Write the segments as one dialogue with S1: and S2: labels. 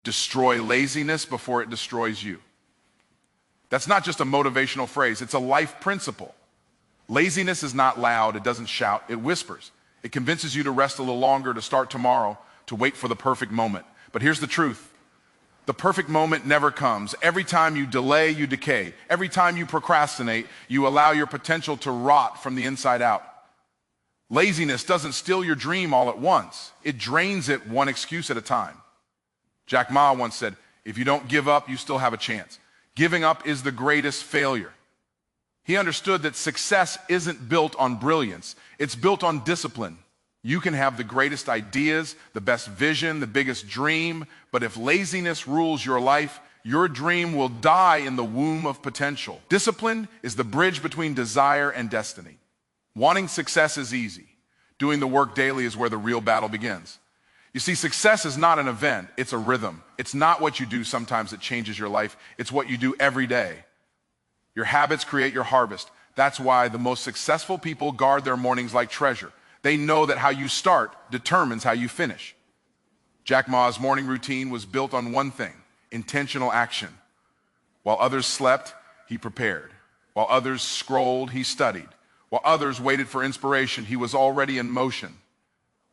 S1: Destroy laziness before it destroys you. That's not just a motivational phrase, it's a life principle. Laziness is not loud, it doesn't shout, it whispers. It convinces you to rest a little longer, to start tomorrow, to wait for the perfect moment. But here's the truth. The perfect moment never comes. Every time you delay, you decay. Every time you procrastinate, you allow your potential to rot from the inside out. Laziness doesn't steal your dream all at once. It drains it one excuse at a time. Jack Ma once said, if you don't give up, you still have a chance. Giving up is the greatest failure. He understood that success isn't built on brilliance. It's built on discipline. You can have the greatest ideas, the best vision, the biggest dream, but if laziness rules your life, your dream will die in the womb of potential. Discipline is the bridge between desire and destiny. Wanting success is easy. Doing the work daily is where the real battle begins. You see, success is not an event, it's a rhythm. It's not what you do sometimes that changes your life, it's what you do every day. Your habits create your harvest. That's why the most successful people guard their mornings like treasure. They know that how you start determines how you finish. Jack Ma's morning routine was built on one thing, intentional action. While others slept, he prepared. While others scrolled, he studied. While others waited for inspiration, he was already in motion.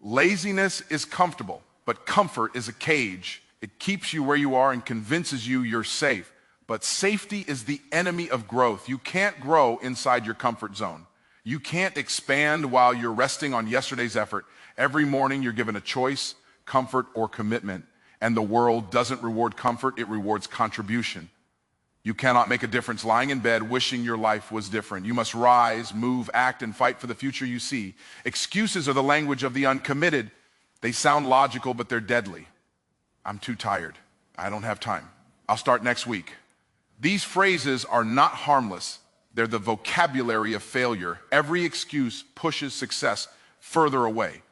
S1: Laziness is comfortable, but comfort is a cage. It keeps you where you are and convinces you you're safe. But safety is the enemy of growth. You can't grow inside your comfort zone. You can't expand while you're resting on yesterday's effort. Every morning you're given a choice, comfort, or commitment. And the world doesn't reward comfort, it rewards contribution. You cannot make a difference lying in bed wishing your life was different. You must rise, move, act, and fight for the future you see. Excuses are the language of the uncommitted. They sound logical, but they're deadly. I'm too tired. I don't have time. I'll start next week. These phrases are not harmless. They're the vocabulary of failure. Every excuse pushes success further away.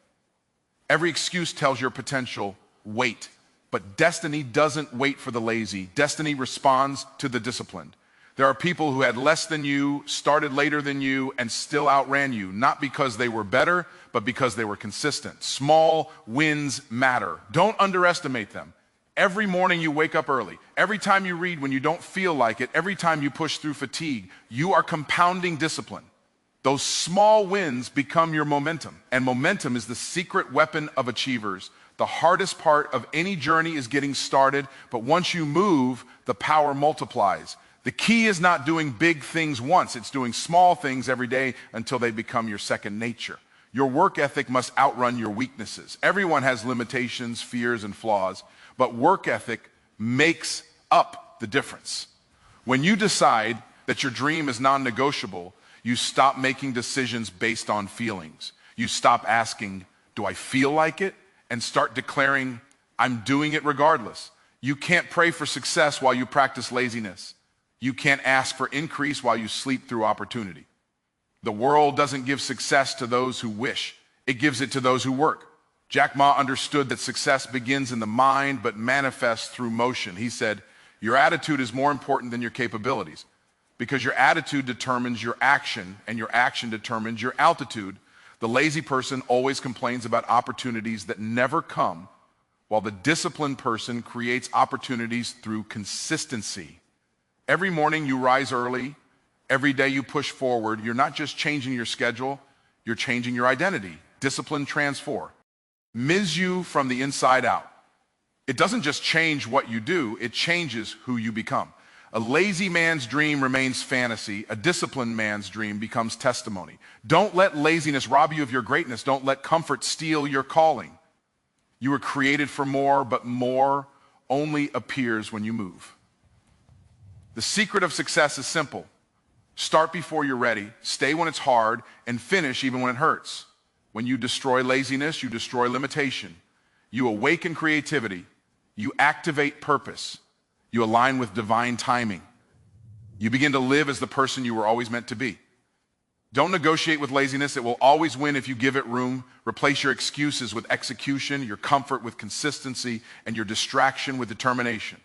S1: Every excuse tells your potential, wait. But destiny doesn't wait for the lazy. Destiny responds to the disciplined. There are people who had less than you, started later than you, and still outran you, not because they were better, but because they were consistent. Small wins matter. Don't underestimate them. Every morning you wake up early, every time you read when you don't feel like it, every time you push through fatigue, you are compounding discipline. Those small wins become your momentum, and momentum is the secret weapon of achievers. The hardest part of any journey is getting started, but once you move, the power multiplies. The key is not doing big things once, it's doing small things every day until they become your second nature. Your work ethic must outrun your weaknesses. Everyone has limitations, fears, and flaws, but work ethic makes up the difference. When you decide that your dream is non-negotiable, you stop making decisions based on feelings. You stop asking, do I feel like it? And start declaring, I'm doing it regardless. You can't pray for success while you practice laziness. You can't ask for increase while you sleep through opportunity. The world doesn't give success to those who wish. It gives it to those who work. Jack Ma understood that success begins in the mind but manifests through motion. He said, your attitude is more important than your capabilities because your attitude determines your action and your action determines your altitude. The lazy person always complains about opportunities that never come, while the disciplined person creates opportunities through consistency. Every morning you rise early, every day you push forward. You're not just changing your schedule, you're changing your identity. Discipline transform. Miz you from the inside out. It doesn't just change what you do, it changes who you become. A lazy man's dream remains fantasy. A disciplined man's dream becomes testimony. Don't let laziness rob you of your greatness. Don't let comfort steal your calling. You were created for more, but more only appears when you move. The secret of success is simple. Start before you're ready, stay when it's hard, and finish even when it hurts. When you destroy laziness, you destroy limitation. You awaken creativity. You activate purpose. You align with divine timing. You begin to live as the person you were always meant to be. Don't negotiate with laziness. It will always win if you give it room. Replace your excuses with execution, your comfort with consistency, and your distraction with determination.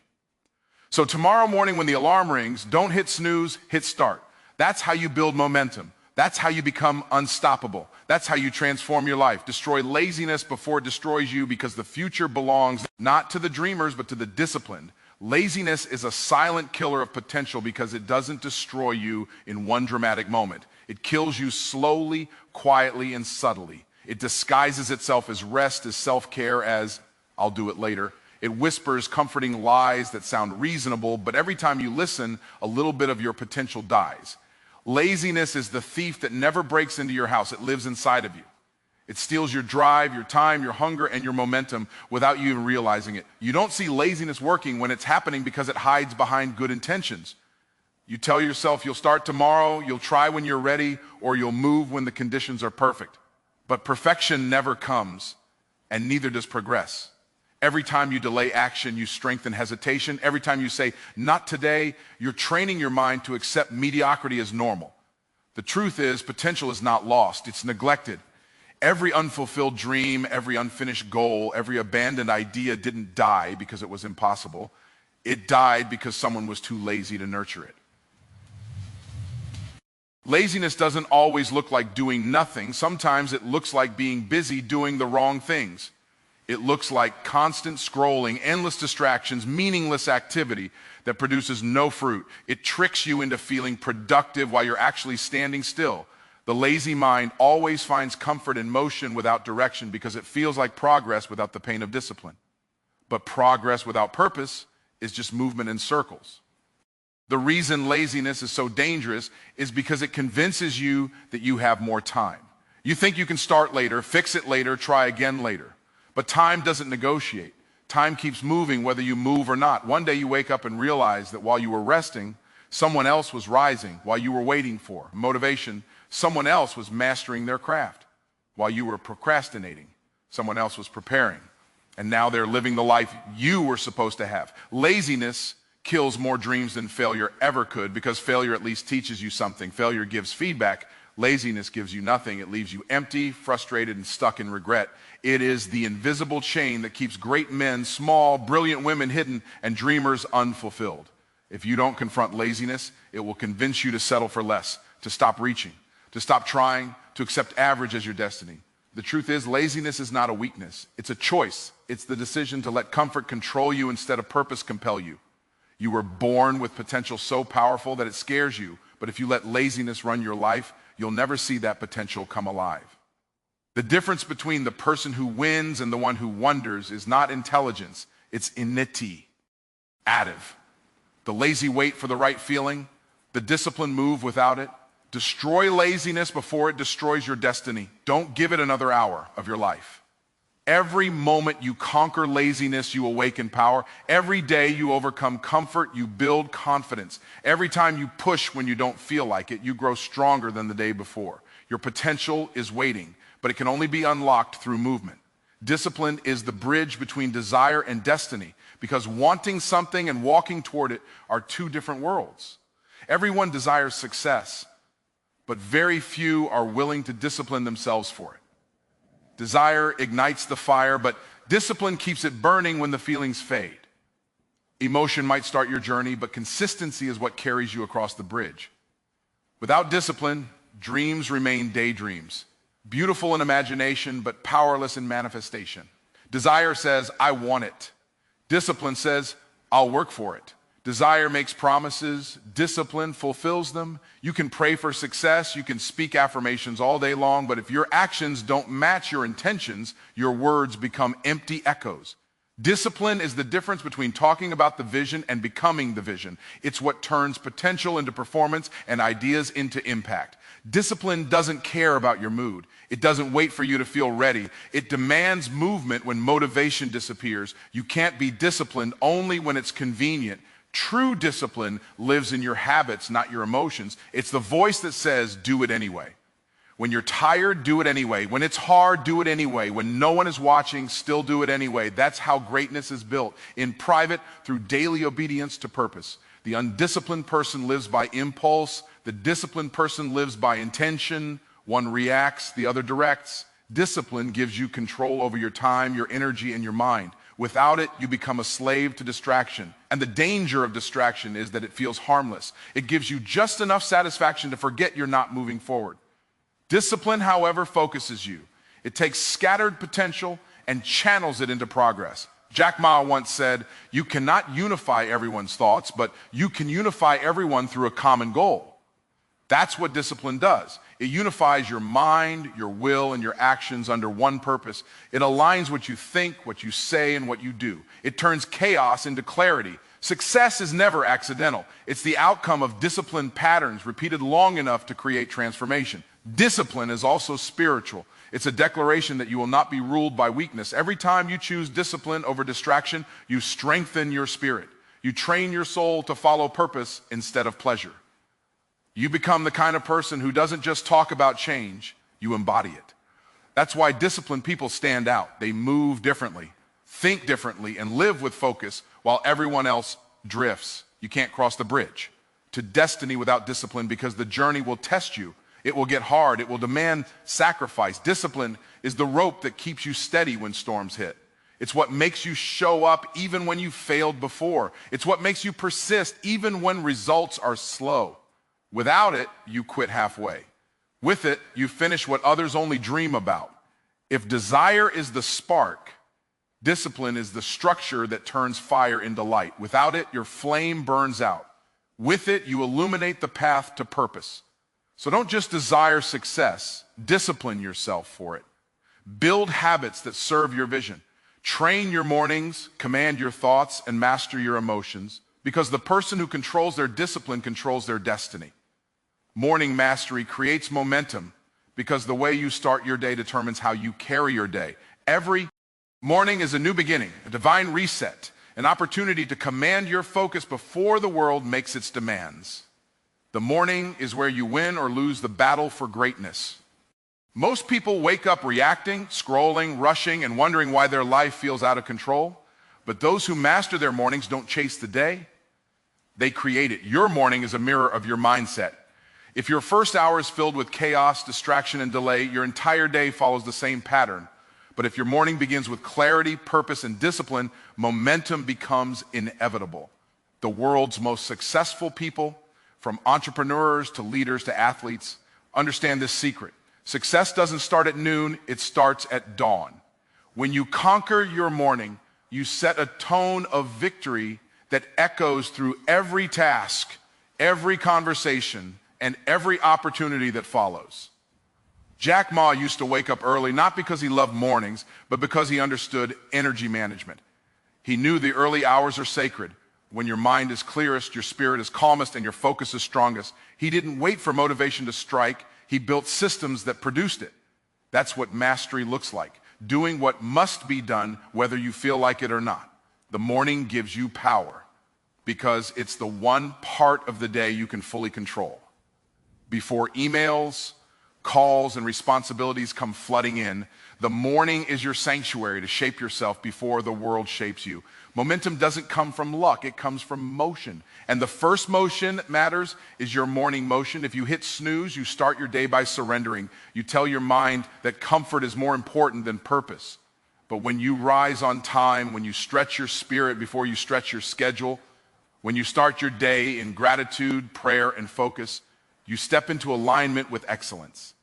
S1: So tomorrow morning when the alarm rings, don't hit snooze, hit start. That's how you build momentum. That's how you become unstoppable. That's how you transform your life. Destroy laziness before it destroys you, because the future belongs not to the dreamers, but to the disciplined. Laziness is a silent killer of potential because it doesn't destroy you in one dramatic moment. It kills you slowly, quietly, and subtly. It disguises itself as rest, as self-care, as "I'll do it later." It whispers comforting lies that sound reasonable, but every time you listen, a little bit of your potential dies. Laziness is the thief that never breaks into your house. It lives inside of you. It steals your drive, your time, your hunger, and your momentum without you even realizing it. You don't see laziness working when it's happening because it hides behind good intentions. You tell yourself you'll start tomorrow, you'll try when you're ready, or you'll move when the conditions are perfect. But perfection never comes, and neither does progress. Every time you delay action, you strengthen hesitation. Every time you say, "not today," you're training your mind to accept mediocrity as normal. The truth is, potential is not lost, it's neglected. Every unfulfilled dream, every unfinished goal, every abandoned idea didn't die because it was impossible. It died because someone was too lazy to nurture it. Laziness doesn't always look like doing nothing. Sometimes it looks like being busy doing the wrong things. It looks like constant scrolling, endless distractions, meaningless activity that produces no fruit. It tricks you into feeling productive while you're actually standing still. The lazy mind always finds comfort in motion without direction because it feels like progress without the pain of discipline. But progress without purpose is just movement in circles. The reason laziness is so dangerous is because it convinces you that you have more time. You think you can start later, fix it later, try again later. But time doesn't negotiate. Time keeps moving whether you move or not. One day you wake up and realize that while you were resting, someone else was rising. While you were waiting for motivation, someone else was mastering their craft. While you were procrastinating, someone else was preparing. And now they're living the life you were supposed to have. Laziness kills more dreams than failure ever could, because failure at least teaches you something. Failure gives feedback. Laziness gives you nothing. It leaves you empty, frustrated, and stuck in regret. It is the invisible chain that keeps great men small, brilliant women hidden, and dreamers unfulfilled. If you don't confront laziness, it will convince you to settle for less, to stop reaching, to stop trying, to accept average as your destiny. The truth is, laziness is not a weakness. It's a choice. It's the decision to let comfort control you instead of purpose compel you. You were born with potential so powerful that it scares you, but if you let laziness run your life, you'll never see that potential come alive. The difference between the person who wins and the one who wonders is not intelligence, it's initiative. The lazy wait for the right feeling, the disciplined move without it. Destroy laziness before it destroys your destiny. Don't give it another hour of your life. Every moment you conquer laziness, you awaken power. Every day you overcome comfort, you build confidence. Every time you push when you don't feel like it, you grow stronger than the day before. Your potential is waiting, but it can only be unlocked through movement. Discipline is the bridge between desire and destiny, because wanting something and walking toward it are two different worlds. Everyone desires success, but very few are willing to discipline themselves for it. Desire ignites the fire, but discipline keeps it burning when the feelings fade. Emotion might start your journey, but consistency is what carries you across the bridge. Without discipline, dreams remain daydreams, beautiful in imagination, but powerless in manifestation. Desire says, "I want it." Discipline says, "I'll work for it." Desire makes promises, discipline fulfills them. You can pray for success, you can speak affirmations all day long, but if your actions don't match your intentions, your words become empty echoes. Discipline is the difference between talking about the vision and becoming the vision. It's what turns potential into performance and ideas into impact. Discipline doesn't care about your mood. It doesn't wait for you to feel ready. It demands movement when motivation disappears. You can't be disciplined only when it's convenient. True discipline lives in your habits, not your emotions. It's the voice that says, "Do it anyway." When you're tired, do it anyway. When it's hard, do it anyway. When no one is watching, still do it anyway. That's how greatness is built, in private, through daily obedience to purpose. The undisciplined person lives by impulse. The disciplined person lives by intention. One reacts, the other directs. Discipline gives you control over your time, your energy, and your mind. Without it, you become a slave to distraction. And the danger of distraction is that it feels harmless. It gives you just enough satisfaction to forget you're not moving forward. Discipline, however, focuses you. It takes scattered potential and channels it into progress. Jack Ma once said, "You cannot unify everyone's thoughts, but you can unify everyone through a common goal." That's what discipline does. It unifies your mind, your will, and your actions under one purpose. It aligns what you think, what you say, and what you do. It turns chaos into clarity. Success is never accidental. It's the outcome of disciplined patterns repeated long enough to create transformation. Discipline is also spiritual. It's a declaration that you will not be ruled by weakness. Every time you choose discipline over distraction, you strengthen your spirit. You train your soul to follow purpose instead of pleasure. You become the kind of person who doesn't just talk about change, you embody it. That's why disciplined people stand out. They move differently, think differently, and live with focus while everyone else drifts. You can't cross the bridge to destiny without discipline because the journey will test you. It will get hard. It will demand sacrifice. Discipline is the rope that keeps you steady when storms hit. It's what makes you show up even when you failed before. It's what makes you persist even when results are slow. Without it, you quit halfway. With it, you finish what others only dream about. If desire is the spark, discipline is the structure that turns fire into light. Without it, your flame burns out. With it, you illuminate the path to purpose. So don't just desire success, discipline yourself for it. Build habits that serve your vision. Train your mornings, command your thoughts, and master your emotions, because the person who controls their discipline controls their destiny. Morning mastery creates momentum because the way you start your day determines how you carry your day. Every morning is a new beginning, a divine reset, an opportunity to command your focus before the world makes its demands. The morning is where you win or lose the battle for greatness. Most people wake up reacting, scrolling, rushing, and wondering why their life feels out of control. But those who master their mornings don't chase the day, they create it. Your morning is a mirror of your mindset. If your first hour is filled with chaos, distraction, and delay, your entire day follows the same pattern. But if your morning begins with clarity, purpose, and discipline, momentum becomes inevitable. The world's most successful people, from entrepreneurs to leaders to athletes, understand this secret. Success doesn't start at noon, it starts at dawn. When you conquer your morning, you set a tone of victory that echoes through every task, every conversation, and every opportunity that follows. Jack Ma used to wake up early, not because he loved mornings, but because he understood energy management. He knew the early hours are sacred. When your mind is clearest, your spirit is calmest, and your focus is strongest. He didn't wait for motivation to strike. He built systems that produced it. That's what mastery looks like. Doing what must be done, whether you feel like it or not. The morning gives you power because it's the one part of the day you can fully control. Before emails, calls, and responsibilities come flooding in, the morning is your sanctuary to shape yourself before the world shapes you. Momentum doesn't come from luck, it comes from motion. And the first motion that matters is your morning motion. If you hit snooze, you start your day by surrendering. You tell your mind that comfort is more important than purpose. But when you rise on time, when you stretch your spirit before you stretch your schedule, when you start your day in gratitude, prayer, and focus, you step into alignment with excellence.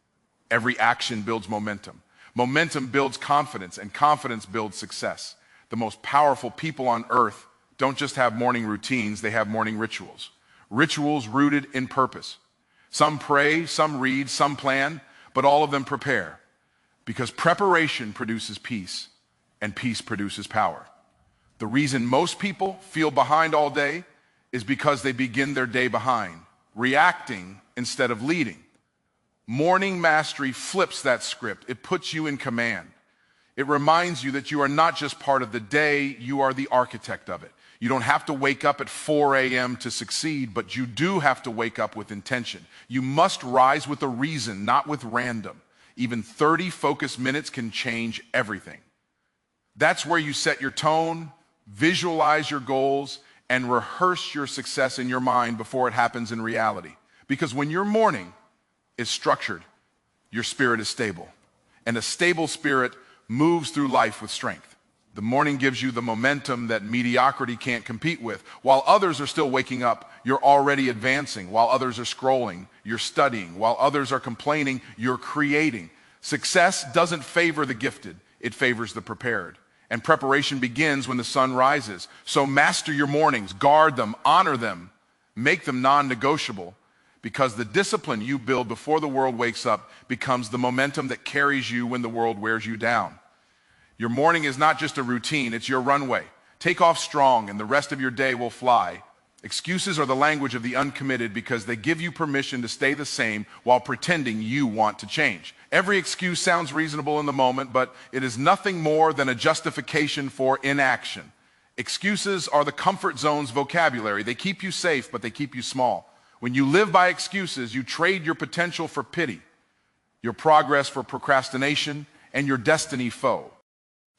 S1: Every action builds momentum. Momentum builds confidence, and confidence builds success. The most powerful people on earth don't just have morning routines, they have morning rituals. Rituals rooted in purpose. Some pray, some read, some plan, but all of them prepare. Because preparation produces peace, and peace produces power. The reason most people feel behind all day is because they begin their day behind, reacting instead of leading. Morning mastery flips that script. It puts you in command. It reminds you that you are not just part of the day, you are the architect of it. You don't have to wake up at 4 a.m. to succeed, but you do have to wake up with intention. You must rise with a reason, not with random. Even 30 focused minutes can change everything. That's where you set your tone, visualize your goals, and rehearse your success in your mind before it happens in reality. Because when your morning is structured, your spirit is stable. And a stable spirit moves through life with strength. The morning gives you the momentum that mediocrity can't compete with. While others are still waking up, you're already advancing. While others are scrolling, you're studying. While others are complaining, you're creating. Success doesn't favor the gifted, it favors the prepared. And preparation begins when the sun rises. So master your mornings, guard them, honor them, make them non-negotiable, because the discipline you build before the world wakes up becomes the momentum that carries you when the world wears you down. Your morning is not just a routine, it's your runway. Take off strong and the rest of your day will fly. Excuses are the language of the uncommitted because they give you permission to stay the same while pretending you want to change. Every excuse sounds reasonable in the moment, but it is nothing more than a justification for inaction. Excuses are the comfort zone's vocabulary. They keep you safe, but they keep you small. When you live by excuses, you trade your potential for pity, your progress for procrastination, and your destiny foe,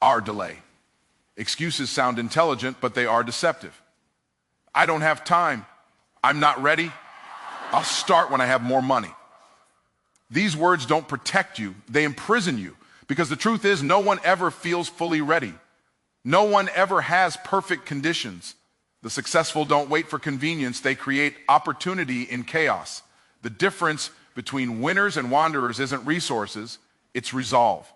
S1: our delay. Excuses sound intelligent, but they are deceptive. I don't have time. I'm not ready. I'll start when I have more money. These words don't protect you, they imprison you, because the truth is no one ever feels fully ready. No one ever has perfect conditions. The successful don't wait for convenience, they create opportunity in chaos. The difference between winners and wanderers isn't resources, it's resolve.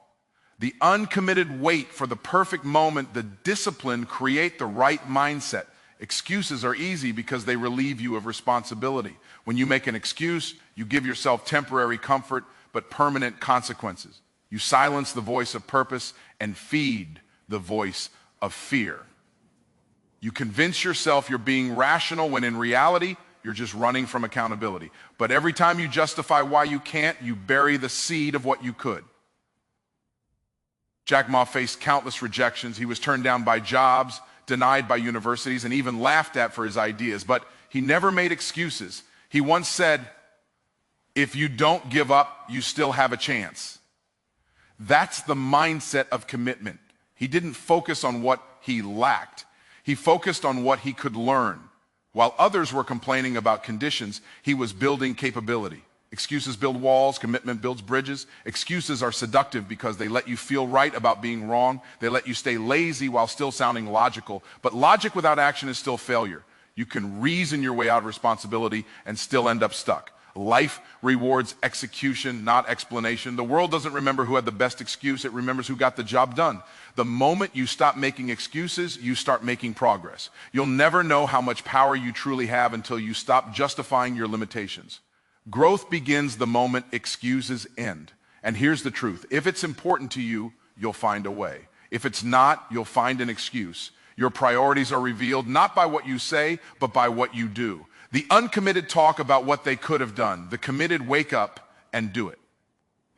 S1: The uncommitted wait for the perfect moment, the discipline create the right mindset. Excuses are easy because they relieve you of responsibility. When you make an excuse, you give yourself temporary comfort, but permanent consequences. You silence the voice of purpose and feed the voice of fear. You convince yourself you're being rational when in reality, you're just running from accountability. But every time you justify why you can't, you bury the seed of what you could. Jack Ma faced countless rejections. He was turned down by jobs, denied by universities, and even laughed at for his ideas. But he never made excuses. He once said, "If you don't give up, you still have a chance." That's the mindset of commitment. He didn't focus on what he lacked. He focused on what he could learn. While others were complaining about conditions, he was building capability. Excuses build walls, commitment builds bridges. Excuses are seductive because they let you feel right about being wrong. They let you stay lazy while still sounding logical. But logic without action is still failure. You can reason your way out of responsibility and still end up stuck. Life rewards execution, not explanation. The world doesn't remember who had the best excuse, it remembers who got the job done. The moment you stop making excuses, you start making progress. You'll never know how much power you truly have until you stop justifying your limitations. Growth begins the moment excuses end. And here's the truth. If it's important to you, you'll find a way. If it's not, you'll find an excuse. Your priorities are revealed not by what you say, but by what you do. The uncommitted talk about what they could have done. The committed wake up and do it.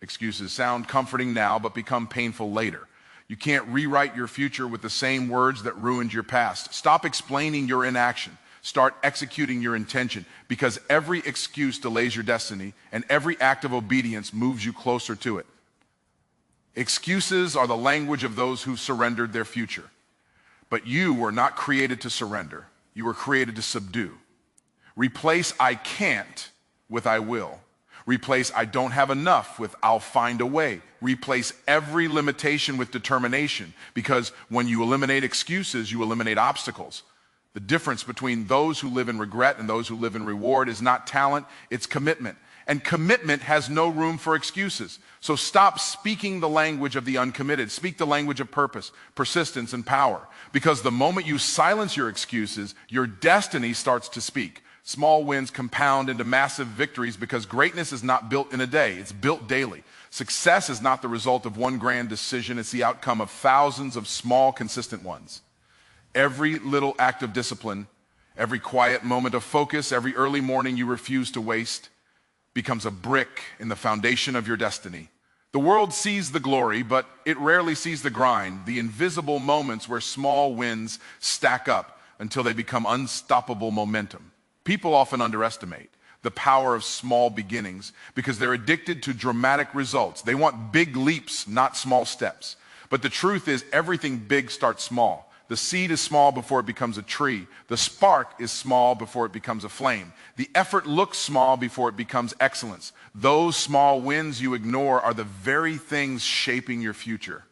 S1: Excuses sound comforting now, but become painful later. You can't rewrite your future with the same words that ruined your past. Stop explaining your inaction. Start executing your intention, because every excuse delays your destiny and every act of obedience moves you closer to it. Excuses are the language of those who surrendered their future. But you were not created to surrender. You were created to subdue. Replace "I can't" with "I will." Replace "I don't have enough" with "I'll find a way." Replace every limitation with determination, because when you eliminate excuses, you eliminate obstacles. The difference between those who live in regret and those who live in reward is not talent, it's commitment. And commitment has no room for excuses. So stop speaking the language of the uncommitted. Speak the language of purpose, persistence, and power. Because the moment you silence your excuses, your destiny starts to speak. Small wins compound into massive victories because greatness is not built in a day, it's built daily. Success is not the result of one grand decision, it's the outcome of thousands of small, consistent ones. Every little act of discipline, every quiet moment of focus, every early morning you refuse to waste becomes a brick in the foundation of your destiny. The world sees the glory, but it rarely sees the grind, the invisible moments where small wins stack up until they become unstoppable momentum. People often underestimate the power of small beginnings because they're addicted to dramatic results. They want big leaps, not small steps. But the truth is, everything big starts small. The seed is small before it becomes a tree. The spark is small before it becomes a flame. The effort looks small before it becomes excellence. Those small wins you ignore are the very things shaping your future.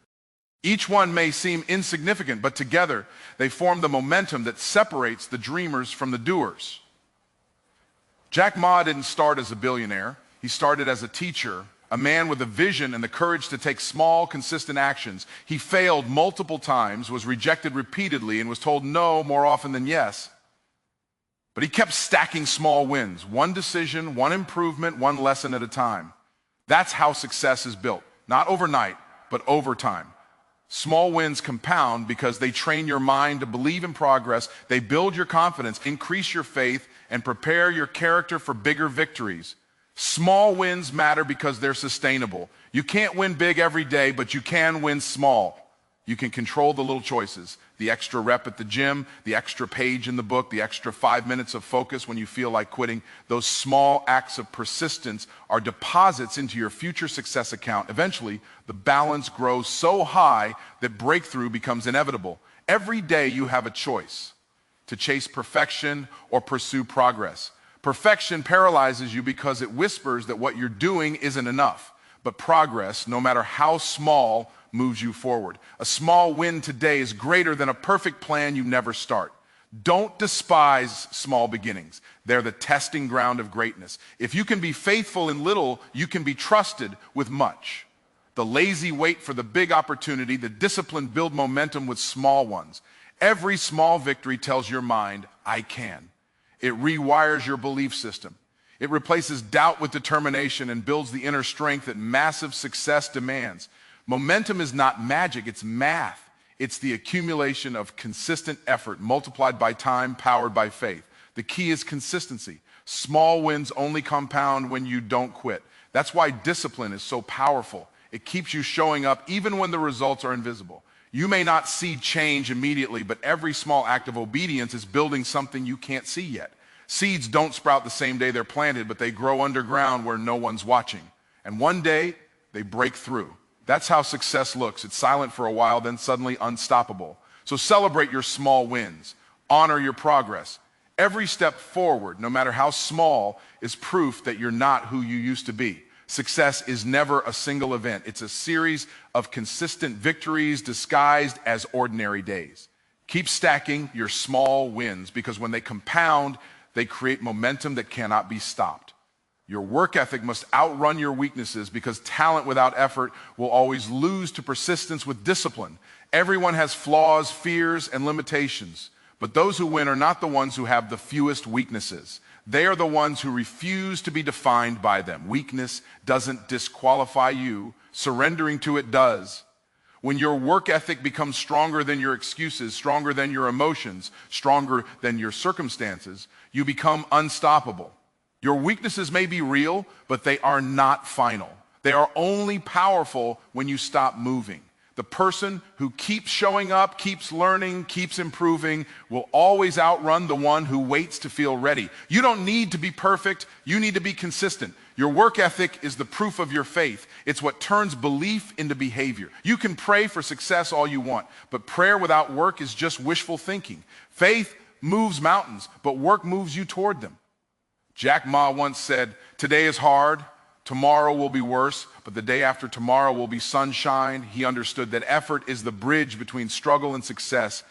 S1: Each one may seem insignificant, but together they form the momentum that separates the dreamers from the doers. Jack Ma didn't start as a billionaire. He started as a teacher, a man with a vision and the courage to take small, consistent actions. He failed multiple times, was rejected repeatedly, and was told no more often than yes. But he kept stacking small wins, one decision, one improvement, one lesson at a time. That's how success is built, not overnight, but over time. Small wins compound because they train your mind to believe in progress, they build your confidence, increase your faith, and prepare your character for bigger victories. Small wins matter because they're sustainable. You can't win big every day, but you can win small. You can control the little choices, the extra rep at the gym, the extra page in the book, the extra 5 minutes of focus when you feel like quitting. Those small acts of persistence are deposits into your future success account. Eventually, the balance grows so high that breakthrough becomes inevitable. Every day you have a choice to chase perfection or pursue progress. Perfection paralyzes you because it whispers that what you're doing isn't enough. But progress, no matter how small, moves you forward. A small win today is greater than a perfect plan you never start. Don't despise small beginnings. They're the testing ground of greatness. If you can be faithful in little, you can be trusted with much. The lazy wait for the big opportunity, the disciplined build momentum with small ones. Every small victory tells your mind, I can. It rewires your belief system. It replaces doubt with determination and builds the inner strength that massive success demands. Momentum is not magic, it's math. It's the accumulation of consistent effort multiplied by time, powered by faith. The key is consistency. Small wins only compound when you don't quit. That's why discipline is so powerful. It keeps you showing up even when the results are invisible. You may not see change immediately, but every small act of obedience is building something you can't see yet. Seeds don't sprout the same day they're planted, but they grow underground where no one's watching. And one day, they break through. That's how success looks. It's silent for a while, then suddenly unstoppable. So celebrate your small wins. Honor your progress. Every step forward, no matter how small, is proof that you're not who you used to be. Success is never a single event. It's a series of consistent victories disguised as ordinary days. Keep stacking your small wins because when they compound, they create momentum that cannot be stopped. Your work ethic must outrun your weaknesses because talent without effort will always lose to persistence with discipline. Everyone has flaws, fears, and limitations, but those who win are not the ones who have the fewest weaknesses. They are the ones who refuse to be defined by them. Weakness doesn't disqualify you. Surrendering to it does. When your work ethic becomes stronger than your excuses, stronger than your emotions, stronger than your circumstances, you become unstoppable. Your weaknesses may be real, but they are not final. They are only powerful when you stop moving. The person who keeps showing up, keeps learning, keeps improving, will always outrun the one who waits to feel ready. You don't need to be perfect. You need to be consistent. Your work ethic is the proof of your faith. It's what turns belief into behavior. You can pray for success all you want, but prayer without work is just wishful thinking. Faith moves mountains, but work moves you toward them. Jack Ma once said, "Today is hard, tomorrow will be worse, but the day after tomorrow will be sunshine." He understood that effort is the bridge between struggle and success.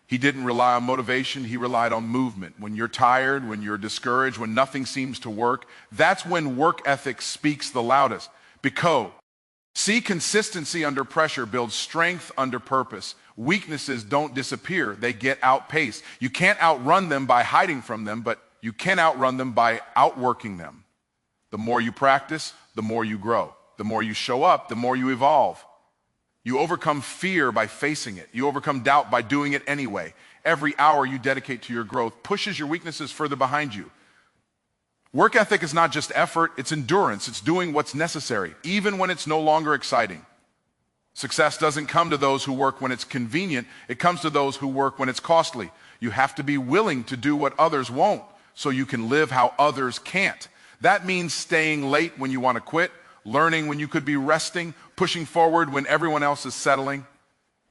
S1: He didn't rely on motivation, he relied on movement. When you're tired, when you're discouraged, when nothing seems to work, that's when work ethic speaks the loudest. Because see, consistency under pressure builds strength under purpose. Weaknesses don't disappear, they get outpaced. You can't outrun them by hiding from them, but you can outrun them by outworking them. The more you practice, the more you grow. The more you show up, the more you evolve. You overcome fear by facing it. You overcome doubt by doing it anyway. Every hour you dedicate to your growth pushes your weaknesses further behind you. Work ethic is not just effort, it's endurance. It's doing what's necessary, even when it's no longer exciting. Success doesn't come to those who work when it's convenient. It comes to those who work when it's costly. You have to be willing to do what others won't, so you can live how others can't. That means staying late when you want to quit, learning when you could be resting, pushing forward when everyone else is settling.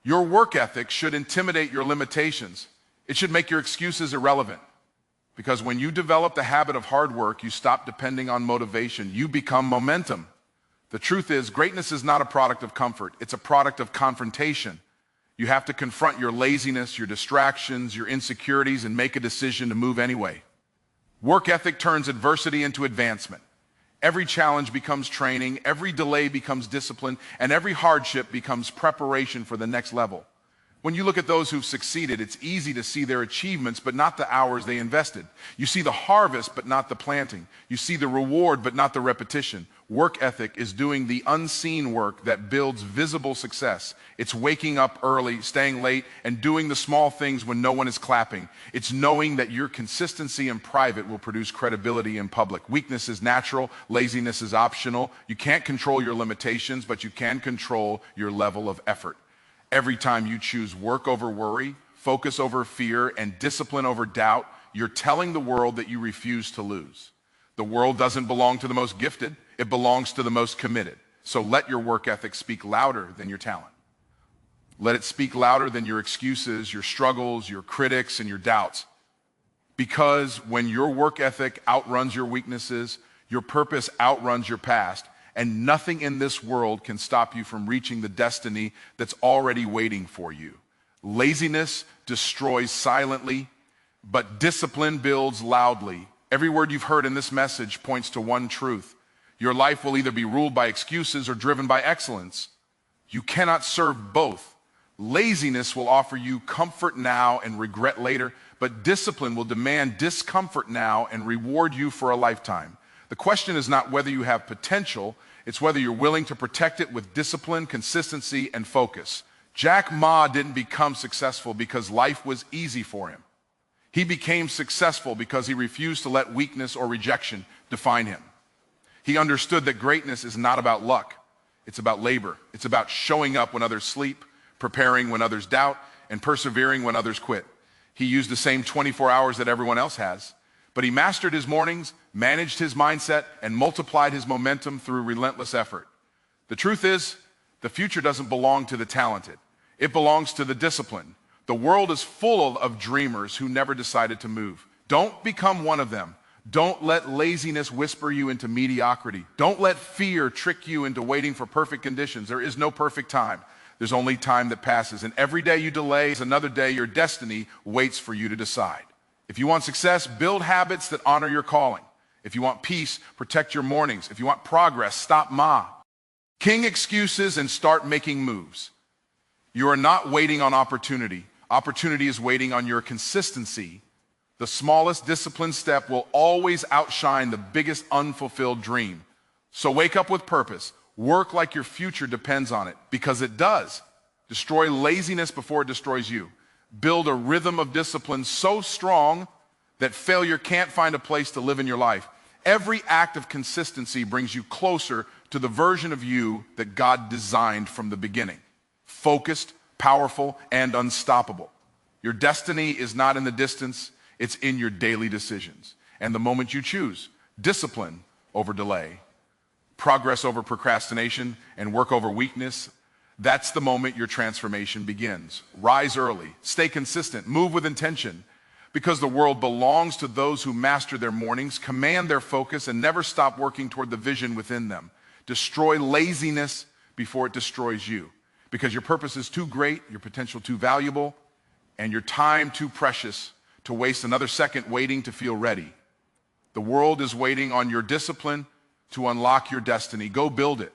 S1: Your work ethic should intimidate your limitations. It should make your excuses irrelevant. Because when you develop the habit of hard work, you stop depending on motivation. You become momentum. The truth is, greatness is not a product of comfort. It's a product of confrontation. You have to confront your laziness, your distractions, your insecurities, and make a decision to move anyway. Work ethic turns adversity into advancement. Every challenge becomes training, every delay becomes discipline, and every hardship becomes preparation for the next level. When you look at those who've succeeded, it's easy to see their achievements, but not the hours they invested. You see the harvest, but not the planting. You see the reward, but not the repetition. Work ethic is doing the unseen work that builds visible success. It's waking up early, staying late, and doing the small things when no one is clapping. It's knowing that your consistency in private will produce credibility in public. Weakness is natural, laziness is optional. You can't control your limitations, but you can control your level of effort. Every time you choose work over worry, focus over fear, and discipline over doubt, you're telling the world that you refuse to lose. The world doesn't belong to the most gifted, it belongs to the most committed. So let your work ethic speak louder than your talent. Let it speak louder than your excuses, your struggles, your critics, and your doubts. Because when your work ethic outruns your weaknesses, your purpose outruns your past, and nothing in this world can stop you from reaching the destiny that's already waiting for you. Laziness destroys silently, but discipline builds loudly. Every word you've heard in this message points to one truth. Your life will either be ruled by excuses or driven by excellence. You cannot serve both. Laziness will offer you comfort now and regret later, but discipline will demand discomfort now and reward you for a lifetime. The question is not whether you have potential, it's whether you're willing to protect it with discipline, consistency, and focus. Jack Ma didn't become successful because life was easy for him. He became successful because he refused to let weakness or rejection define him. He understood that greatness is not about luck. It's about labor. It's about showing up when others sleep, preparing when others doubt, and persevering when others quit. He used the same 24 hours that everyone else has, but he mastered his mornings, managed his mindset, and multiplied his momentum through relentless effort. The truth is, the future doesn't belong to the talented. It belongs to the disciplined. The world is full of dreamers who never decided to move. Don't become one of them. Don't let laziness whisper you into mediocrity. Don't let fear trick you into waiting for perfect conditions. There is no perfect time. There's only time that passes. And every day you delay is another day your destiny waits for you to decide. If you want success, build habits that honor your calling. If you want peace, protect your mornings. If you want progress, stop Ma. King excuses and start making moves. You are not waiting on opportunity. Opportunity is waiting on your consistency. The smallest disciplined step will always outshine the biggest unfulfilled dream. So wake up with purpose. Work like your future depends on it, because it does. Destroy laziness before it destroys you. Build a rhythm of discipline so strong that failure can't find a place to live in your life. Every act of consistency brings you closer to the version of you that God designed from the beginning. Focused, powerful, and unstoppable. Your destiny is not in the distance, it's in your daily decisions. And the moment you choose, discipline over delay, progress over procrastination, and work over weakness, that's the moment your transformation begins. Rise early, stay consistent, move with intention, because the world belongs to those who master their mornings, command their focus, and never stop working toward the vision within them. Destroy laziness before it destroys you, because your purpose is too great, your potential too valuable, and your time too precious to waste another second waiting to feel ready. The world is waiting on your discipline to unlock your destiny. Go build it.